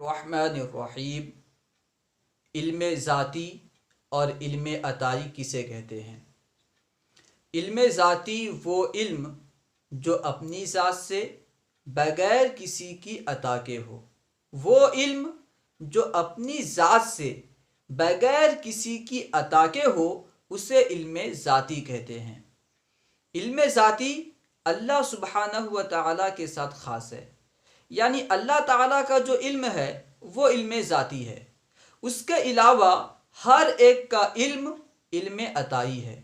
الرحمن الرحیم۔ علم ذاتی اور علم عطائی کسے کہتے ہیں؟ علم ذاتی وہ علم جو اپنی ذات سے بغیر کسی کی عطا کے ہو، وہ علم جو اپنی ذات سے بغیر کسی کی عطا کے ہو، اسے علم ذاتی کہتے ہیں۔ علم ذاتی اللہ سبحانہ و تعالیٰ کے ساتھ خاص ہے، یعنی اللہ تعالیٰ کا جو علم ہے وہ علم ذاتی ہے۔ اس کے علاوہ ہر ایک کا علم علم عطائی ہے،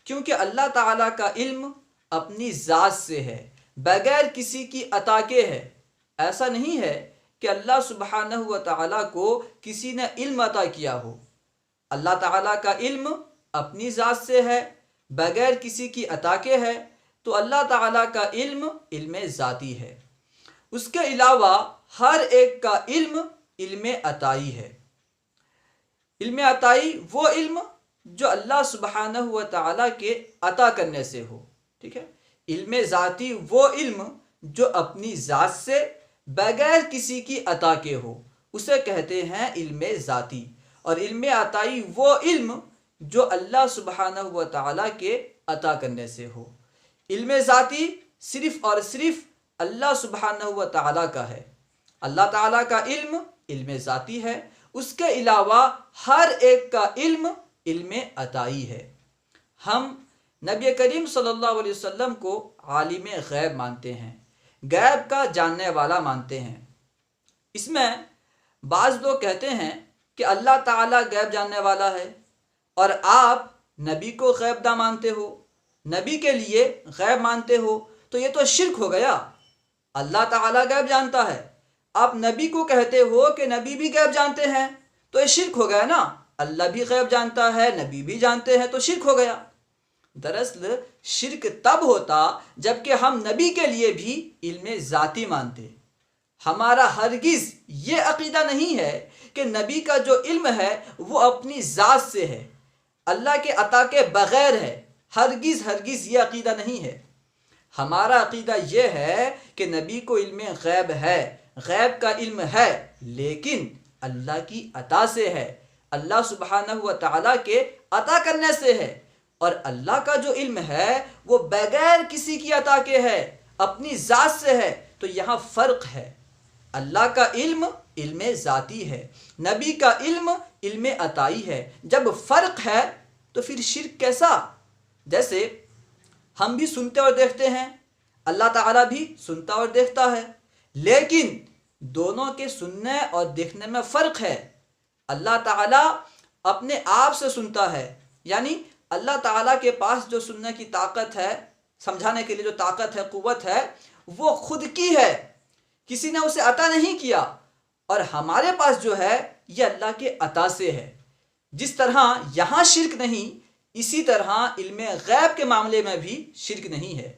کیونکہ اللہ تعالیٰ کا علم اپنی ذات سے ہے، بغیر کسی کی عطا کے ہے۔ ایسا نہیں ہے کہ اللہ سبحانہ و تعالیٰ کو کسی نے علم عطا کیا ہو۔ اللہ تعالیٰ کا علم اپنی ذات سے ہے، بغیر کسی کی عطا کے ہے، تو اللہ تعالیٰ کا علم علم ذاتی ہے۔ اس کے علاوہ ہر ایک کا علم علم عطائی ہے۔ علم عطائی وہ علم جو اللہ سبحانہ و تعالیٰ کے عطا کرنے سے ہو، ٹھیک ہے۔ علم ذاتی وہ علم جو اپنی ذات سے بغیر کسی کی عطا کے ہو، اسے کہتے ہیں علم ذاتی۔ اور علم عطائی وہ علم جو اللہ سبحانہ و تعالیٰ کے عطا کرنے سے ہو۔ علم ذاتی صرف اور صرف اللہ سبحانہ و تعالیٰ کا ہے۔ اللہ تعالیٰ کا علم علم ذاتی ہے، اس کے علاوہ ہر ایک کا علم علم عطائی ہے۔ ہم نبی کریم صلی اللہ علیہ وسلم کو عالم غیب مانتے ہیں، غیب کا جاننے والا مانتے ہیں۔ اس میں بعض لوگ کہتے ہیں کہ اللہ تعالیٰ غیب جاننے والا ہے اور آپ نبی کو غیب نہ مانتے ہو، نبی کے لیے غیب مانتے ہو، تو یہ تو شرک ہو گیا۔ اللہ تعالیٰ غیب جانتا ہے، آپ نبی کو کہتے ہو کہ نبی بھی غیب جانتے ہیں، تو یہ شرک ہو گیا نا۔ اللہ بھی غیب جانتا ہے، نبی بھی جانتے ہیں، تو شرک ہو گیا۔ دراصل شرک تب ہوتا جب کہ ہم نبی کے لیے بھی علم ذاتی مانتے۔ ہمارا ہرگز یہ عقیدہ نہیں ہے کہ نبی کا جو علم ہے وہ اپنی ذات سے ہے، اللہ کے عطا کے بغیر ہے۔ ہرگز یہ عقیدہ نہیں ہے۔ ہمارا عقیدہ یہ ہے کہ نبی کو علم غیب ہے، غیب کا علم ہے، لیکن اللہ کی عطا سے ہے، اللہ سبحانہ و تعالیٰ کے عطا کرنے سے ہے۔ اور اللہ کا جو علم ہے وہ بغیر کسی کی عطا کے ہے، اپنی ذات سے ہے۔ تو یہاں فرق ہے۔ اللہ کا علم علم ذاتی ہے، نبی کا علم علم عطائی ہے۔ جب فرق ہے تو پھر شرک کیسا؟ جیسے ہم بھی سنتے اور دیکھتے ہیں، اللہ تعالیٰ بھی سنتا اور دیکھتا ہے، لیکن دونوں کے سننے اور دیکھنے میں فرق ہے۔ اللہ تعالیٰ اپنے آپ سے سنتا ہے، یعنی اللہ تعالیٰ کے پاس جو سننے کی طاقت ہے، سمجھانے کے لیے جو طاقت ہے، قوت ہے، وہ خود کی ہے، کسی نے اسے عطا نہیں کیا۔ اور ہمارے پاس جو ہے یہ اللہ کے عطا سے ہے۔ جس طرح یہاں شرک نہیں، اسی طرح علم غیب کے معاملے میں بھی شرک نہیں ہے،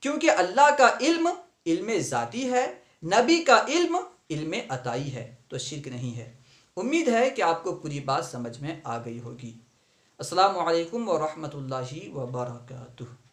کیونکہ اللہ کا علم علم ذاتی ہے، نبی کا علم علم عطائی ہے، تو شرک نہیں ہے۔ امید ہے کہ آپ کو پوری بات سمجھ میں آ گئی ہوگی۔ السلام علیکم ورحمۃ اللہ وبرکاتہ۔